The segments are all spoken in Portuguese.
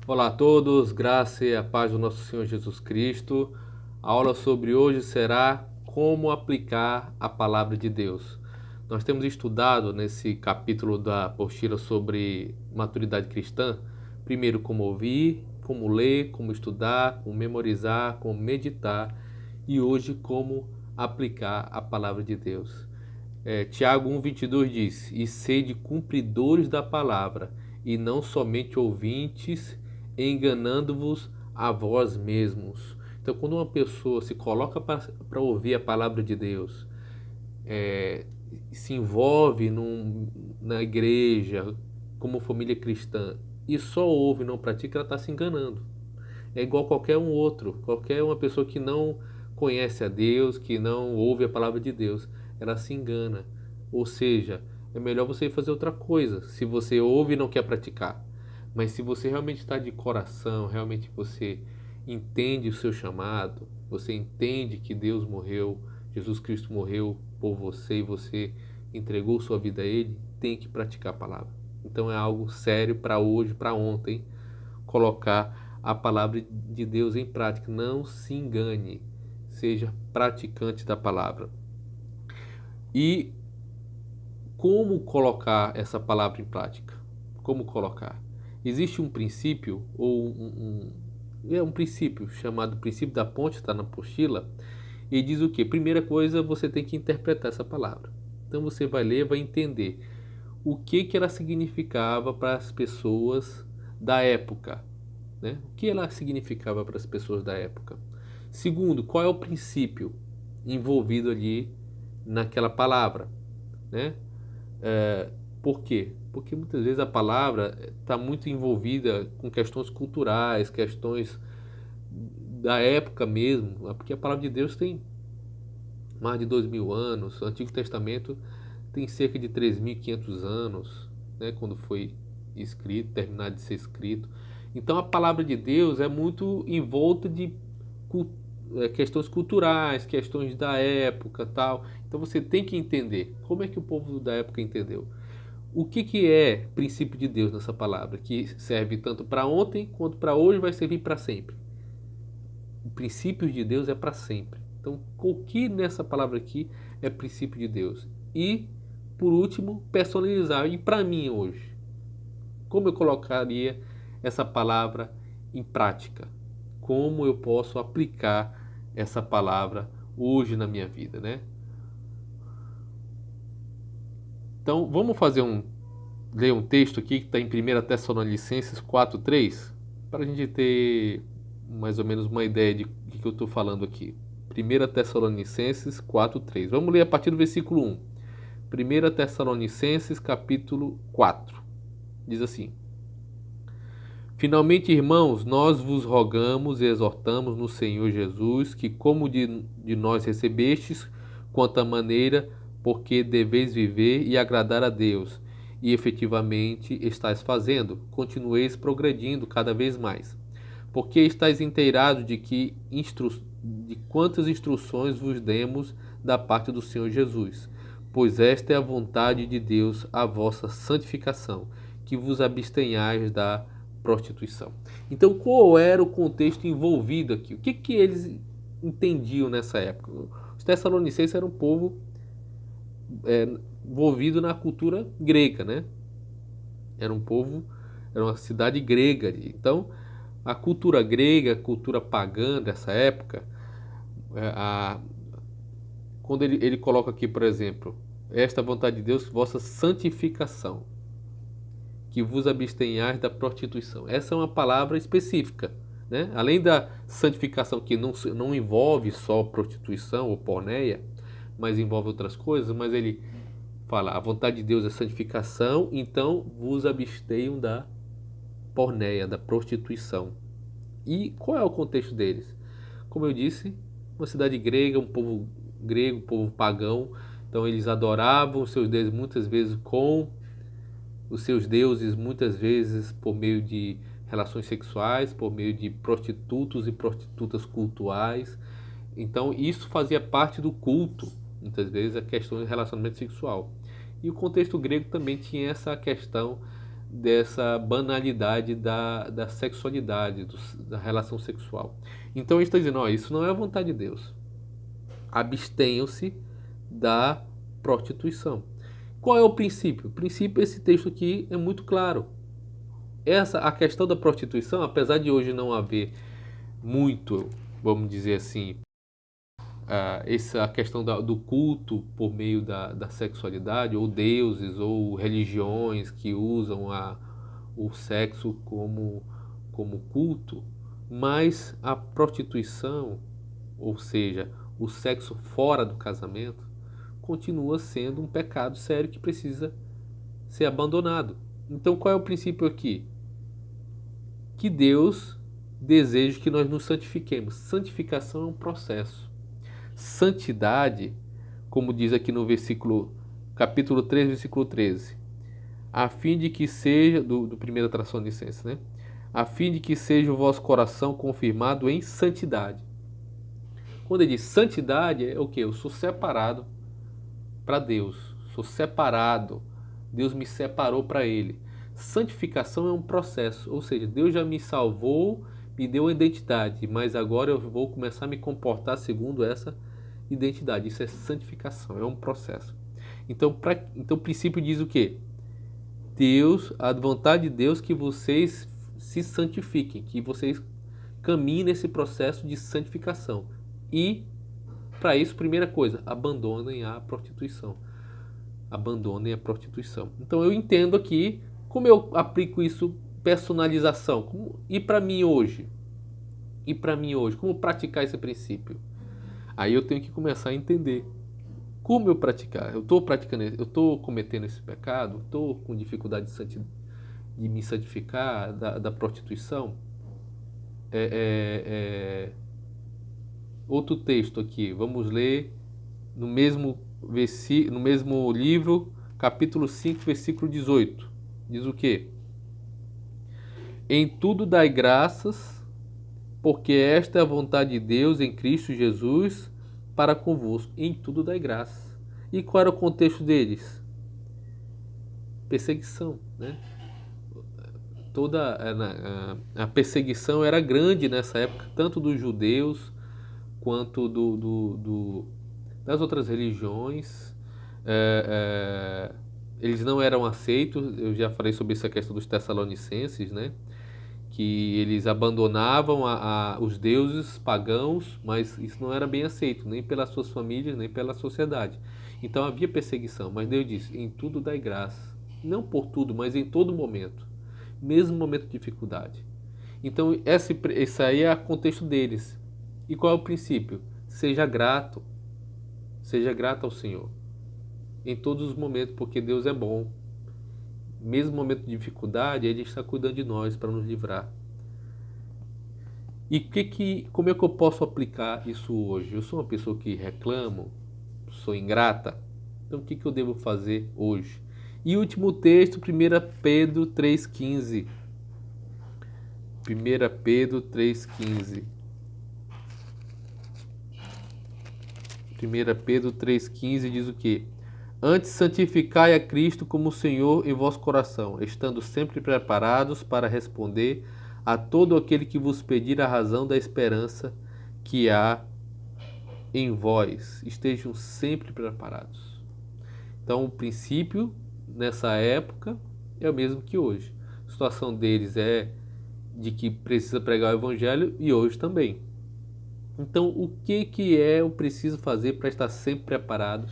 Olá a todos, graça e a paz do nosso Senhor Jesus Cristo. A aula sobre hoje será como aplicar a palavra de Deus. Nós temos estudado nesse capítulo da apostila sobre maturidade cristã, primeiro como ouvir, como ler, como estudar, como memorizar, como meditar e hoje como aplicar a palavra de Deus. Tiago 1,22 diz: E sede cumpridores da palavra, e não somente ouvintes, enganando-vos a vós mesmos. Então, quando uma pessoa se coloca para ouvir a palavra de Deus, se envolve na igreja, como família cristã, e só ouve e não pratica, ela está se enganando. É igual qualquer um outro, qualquer uma pessoa que não conhece a Deus, que não ouve a palavra de Deus, ela se engana. Ou seja, é melhor você ir fazer outra coisa, se você ouve e não quer praticar. Mas se você realmente está de coração, realmente você entende o seu chamado, você entende que Deus morreu, Jesus Cristo morreu por você e você entregou sua vida a Ele, tem que praticar a palavra. Então é algo sério para hoje, para ontem, colocar a palavra de Deus em prática. Não se engane, seja praticante da palavra. E como colocar essa palavra em prática? Como colocar? Existe um princípio, ou um princípio chamado princípio da ponte, está na apostila, e diz o quê? Primeira coisa, você tem que interpretar essa palavra. Então você vai ler, vai entender o que ela significava para as pessoas da época, né? O que ela significava para as pessoas da época. Segundo, qual é o princípio envolvido ali naquela palavra, né? Por quê? Porque muitas vezes a palavra está muito envolvida com questões culturais, questões da época mesmo, porque a palavra de Deus tem mais de 2000 anos, o Antigo Testamento tem cerca de 3500 anos, né, quando foi escrito, terminado de ser escrito. Então a palavra de Deus é muito envolta de questões culturais, questões da época, tal. Então você tem que entender como é que o povo da época entendeu. O que é princípio de Deus nessa palavra, que serve tanto para ontem quanto para hoje, vai servir para sempre. O princípio de Deus é para sempre. Então, o que nessa palavra aqui é princípio de Deus? E, por último, personalizar. E para mim hoje, como eu colocaria essa palavra em prática? Como eu posso aplicar essa palavra hoje na minha vida, né? Então, vamos ler um texto aqui que está em 1 Tessalonicenses 4:3, para a gente ter mais ou menos uma ideia de que eu estou falando aqui. 1 Tessalonicenses 4:3. Vamos ler a partir do versículo 1. 1 Tessalonicenses capítulo 4. Diz assim: Finalmente, irmãos, nós vos rogamos e exortamos no Senhor Jesus que, como de nós recebestes, quanto à maneira, porque deveis viver e agradar a Deus, e efetivamente estáis fazendo, continueis progredindo cada vez mais. Porque estáis inteirados de quantas instruções vos demos da parte do Senhor Jesus. Pois esta é a vontade de Deus, a vossa santificação, que vos abstenhais da prostituição. Então, qual era o contexto envolvido aqui? O que eles entendiam nessa época? Os tessalonicenses eram um povo envolvido na cultura grega, né? Era um povo, era uma cidade grega. Então, a cultura grega, a cultura pagã dessa época, quando ele coloca aqui, por exemplo, esta vontade de Deus, vossa santificação, que vos abstenhais da prostituição. Essa é uma palavra específica, né? Além da santificação, que não envolve só prostituição ou porneia, mas envolve outras coisas, mas ele fala, a vontade de Deus é santificação, então vos abstenham da porneia, da prostituição. E qual é o contexto deles? Como eu disse, uma cidade grega, um povo grego, um povo pagão, então eles adoravam os seus deuses muitas vezes muitas vezes por meio de relações sexuais, por meio de prostitutos e prostitutas cultuais. Então isso fazia parte do culto, muitas vezes a questão de relacionamento sexual. E o contexto grego também tinha essa questão dessa banalidade da sexualidade, da relação sexual. Então ele está dizendo, isso não é a vontade de Deus. Abstenham-se da prostituição. Qual é o princípio? O princípio, esse texto aqui é muito claro. A questão da prostituição, apesar de hoje não haver muito, vamos dizer assim, essa questão do culto por meio da sexualidade, ou deuses, ou religiões que usam o sexo como culto, mas a prostituição, ou seja, o sexo fora do casamento, continua sendo um pecado sério que precisa ser abandonado. Então, qual é o princípio aqui? Que Deus deseja que nós nos santifiquemos. Santificação é um processo. Santidade, como diz aqui no versículo capítulo 3, versículo 13. A fim de que seja, do primeira tradução de licença, né? A fim de que seja o vosso coração confirmado em santidade. Quando ele diz santidade, é o quê? Eu sou separado para Deus. Sou separado. Deus me separou para Ele. Santificação é um processo, ou seja, Deus já me salvou, me deu uma identidade, mas agora eu vou começar a me comportar segundo essa identidade. Isso é santificação, é um processo. Então, o princípio diz o quê? Deus, a vontade de Deus que vocês se santifiquem, que vocês caminhem nesse processo de santificação. E, para isso, primeira coisa, abandonem a prostituição. Abandonem a prostituição. Então, eu entendo aqui como eu aplico isso, personalização. E para mim hoje? E para mim hoje? Como praticar esse princípio? Aí eu tenho que começar a entender como eu praticar. Eu estou praticando, eu estou cometendo esse pecado? Estou com dificuldade de me santificar da prostituição? Outro texto aqui, vamos ler no mesmo livro, capítulo 5, versículo 18. Diz o quê? Em tudo dai graças, porque esta é a vontade de Deus em Cristo Jesus para convosco. Em tudo dai graças. E qual era o contexto deles? Perseguição, né? Toda a perseguição era grande nessa época, tanto dos judeus quanto das outras religiões. Eles não eram aceitos. Eu já falei sobre essa questão dos Tessalonicenses, né? Que eles abandonavam os deuses pagãos, mas isso não era bem aceito, nem pelas suas famílias, nem pela sociedade. Então havia perseguição, mas Deus disse, em tudo dai graça. Não por tudo, mas em todo momento. Mesmo momento de dificuldade. Então esse aí é o contexto deles. E qual é o princípio? Seja grato. Seja grato ao Senhor. Em todos os momentos, porque Deus é bom. Mesmo momento de dificuldade, Ele está cuidando de nós para nos livrar. E como é que eu posso aplicar isso hoje? Eu sou uma pessoa que reclamo, sou ingrata. Então o que eu devo fazer hoje? E último texto, 1 Pedro 3,15. 1 Pedro 3,15. 1 Pedro 3,15 diz o quê? Antes santificai a Cristo como Senhor em vosso coração, estando sempre preparados para responder a todo aquele que vos pedir a razão da esperança que há em vós. Estejam sempre preparados. Então, o princípio nessa época é o mesmo que hoje. A situação deles é de que precisa pregar o Evangelho e hoje também. Então, o que eu preciso fazer para estar sempre preparado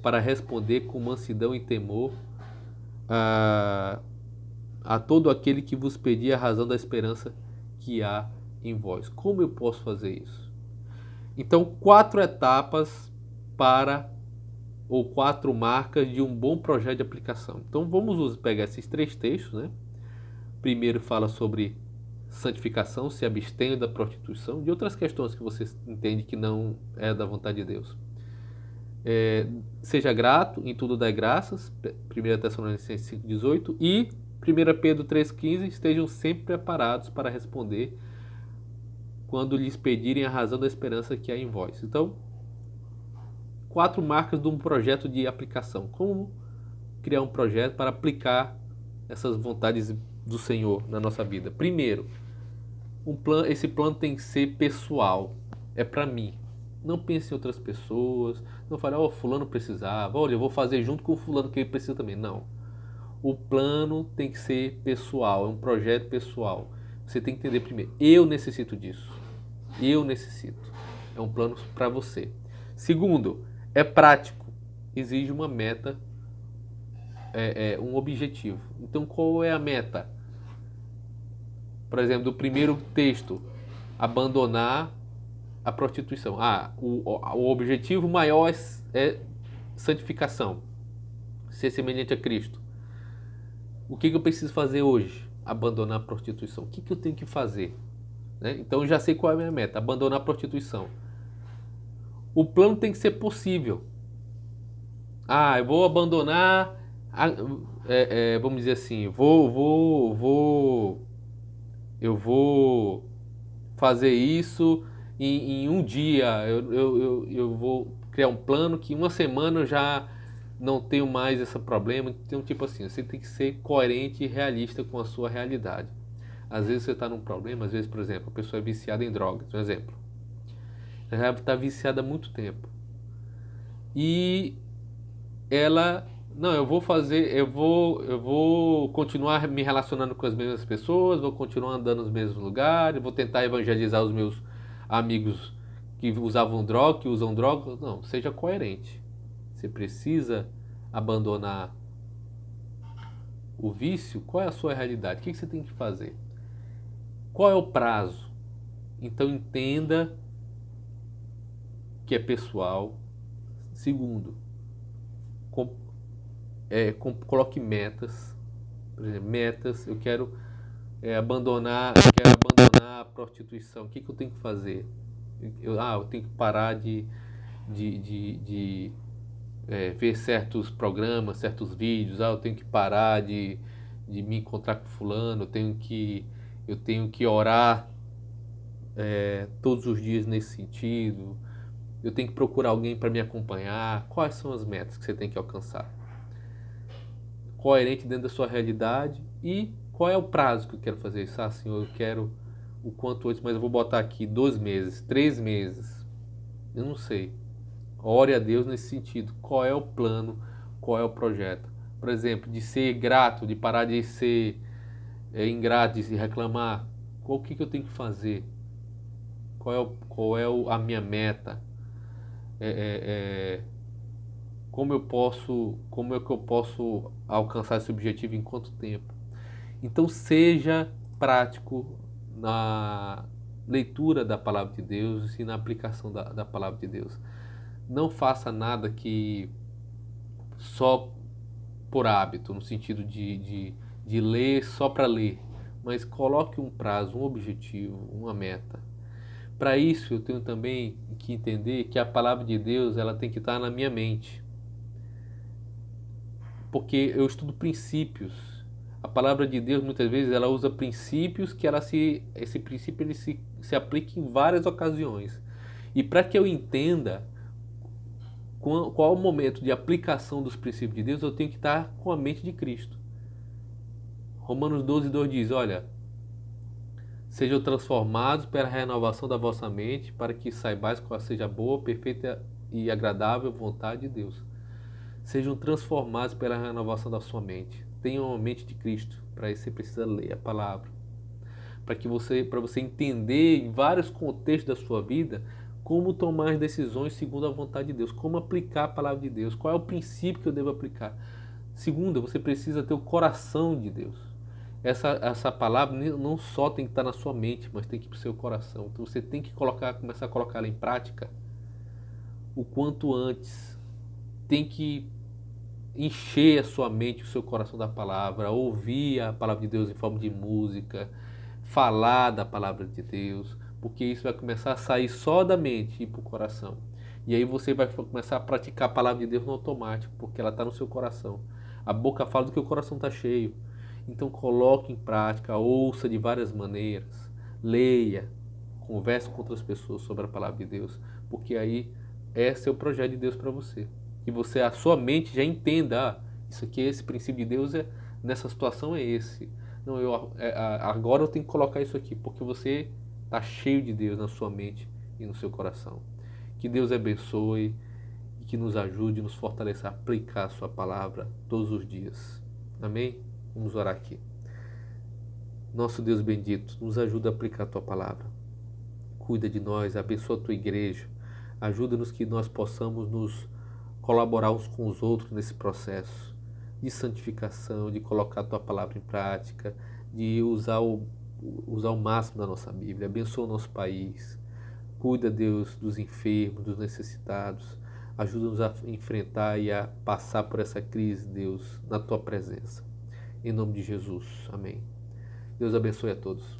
para responder com mansidão e temor a todo aquele que vos pedir a razão da esperança que há em vós? Como eu posso fazer isso? Então, 4 etapas ou 4 marcas de um bom projeto de aplicação. Então, vamos pegar esses 3 textos, né? Primeiro fala sobre santificação, se abstenha da prostituição, de outras questões que você entende que não é da vontade de Deus. Seja grato, em tudo dai graças, 1 Tessalonicenses 5,18, e 1 Pedro 3,15, estejam sempre preparados para responder quando lhes pedirem a razão da esperança que há em vós. Então, 4 marcas de um projeto de aplicação. Como criar um projeto para aplicar essas vontades do Senhor na nossa vida? Primeiro, esse plano tem que ser pessoal, é para mim. Não pense em outras pessoas, não fale, fulano precisava, olha, eu vou fazer junto com o fulano que ele precisa também. Não. O plano tem que ser pessoal, é um projeto pessoal. Você tem que entender primeiro, eu necessito disso. Eu necessito. É um plano para você. Segundo, é prático. Exige uma meta, um objetivo. Então, qual é a meta? Por exemplo, do primeiro texto, abandonar a prostituição. O objetivo maior é santificação, ser semelhante a Cristo. O que eu preciso fazer hoje? Abandonar a prostituição. O que eu tenho que fazer? Né? Então eu já sei qual é a minha meta, abandonar a prostituição. O plano tem que ser possível. eu vou abandonar, vamos dizer assim, eu vou fazer isso em um dia. Eu vou criar um plano que uma semana eu já não tenho mais esse problema. Então, tipo assim, você tem que ser coerente e realista com a sua realidade. Às vezes você está num problema, às vezes, por exemplo, a pessoa é viciada em drogas, um exemplo. Ela já está viciada há muito tempo. E ela, não, eu vou continuar me relacionando com as mesmas pessoas, vou continuar andando nos mesmos lugares, vou tentar evangelizar os meus amigos que usavam droga, que usam droga. Não, seja coerente. Você precisa abandonar o vício. Qual é a sua realidade? O que você tem que fazer? Qual é o prazo? Então entenda que é pessoal. Segundo, coloque metas. Por exemplo, metas. Eu quero abandonar a prostituição. O que eu tenho que fazer? Eu tenho que parar de ver certos programas, certos vídeos. Eu tenho que parar de me encontrar com fulano. Eu tenho que orar todos os dias nesse sentido. Eu tenho que procurar alguém para me acompanhar. Quais são as metas que você tem que alcançar? Coerente dentro da sua realidade. E qual é o prazo que eu quero fazer isso? Senhor, eu quero o quanto antes, mas eu vou botar aqui 2 meses, 3 meses. Eu não sei. Ore a Deus nesse sentido. Qual é o plano? Qual é o projeto? Por exemplo, de ser grato, de parar de ser ingrato, de se reclamar. O que eu tenho que fazer? A minha meta? Como é que eu posso alcançar esse objetivo em quanto tempo? Então seja prático na leitura da palavra de Deus e na aplicação da palavra de Deus. Não faça nada que só por hábito, no sentido de ler só para ler, mas coloque um prazo, um objetivo, uma meta. Para isso eu tenho também que entender que a palavra de Deus ela tem que estar na minha mente. Porque eu estudo princípios. A palavra de Deus muitas vezes ela usa princípios que esse princípio ele se aplica em várias ocasiões. E para que eu entenda qual é o momento de aplicação dos princípios de Deus, eu tenho que estar com a mente de Cristo. Romanos 12:2 diz, olha, sejam transformados pela renovação da vossa mente, para que saibais qual seja a boa, perfeita e agradável vontade de Deus. Sejam transformados pela renovação da sua mente. Tenham a mente de Cristo. Para isso você precisa ler a palavra. Para você entender em vários contextos da sua vida como tomar as decisões segundo a vontade de Deus, como aplicar a palavra de Deus, qual é o princípio que eu devo aplicar. Segundo, você precisa ter o coração de Deus. Essa palavra não só tem que estar na sua mente, mas tem que ir para o seu coração. Então você tem que começar a colocar ela em prática o quanto antes. Tem que encher a sua mente, o seu coração da palavra, ouvir a palavra de Deus em forma de música, falar da palavra de Deus, porque isso vai começar a sair só da mente e ir para o coração. E aí você vai começar a praticar a palavra de Deus no automático, porque ela está no seu coração. A boca fala do que o coração está cheio. Então coloque em prática, ouça de várias maneiras, leia, converse com outras pessoas sobre a palavra de Deus, porque aí esse é o projeto de Deus para você. Que você, a sua mente já entenda, isso aqui, esse princípio de Deus nessa situação é esse. Não, agora eu tenho que colocar isso aqui, porque você está cheio de Deus na sua mente e no seu coração. Que Deus abençoe e que nos ajude, nos fortaleça a aplicar a sua palavra todos os dias. Amém? Vamos orar aqui. Nosso Deus bendito, nos ajuda a aplicar a tua palavra. Cuida de nós, abençoa a tua igreja. Ajuda-nos que nós possamos nos colaborar uns com os outros nesse processo de santificação, de colocar a tua palavra em prática, de usar o máximo da nossa Bíblia. Abençoa o nosso país. Cuida, Deus, dos enfermos, dos necessitados. Ajuda-nos a enfrentar e a passar por essa crise, Deus, na tua presença. Em nome de Jesus. Amém. Deus abençoe a todos.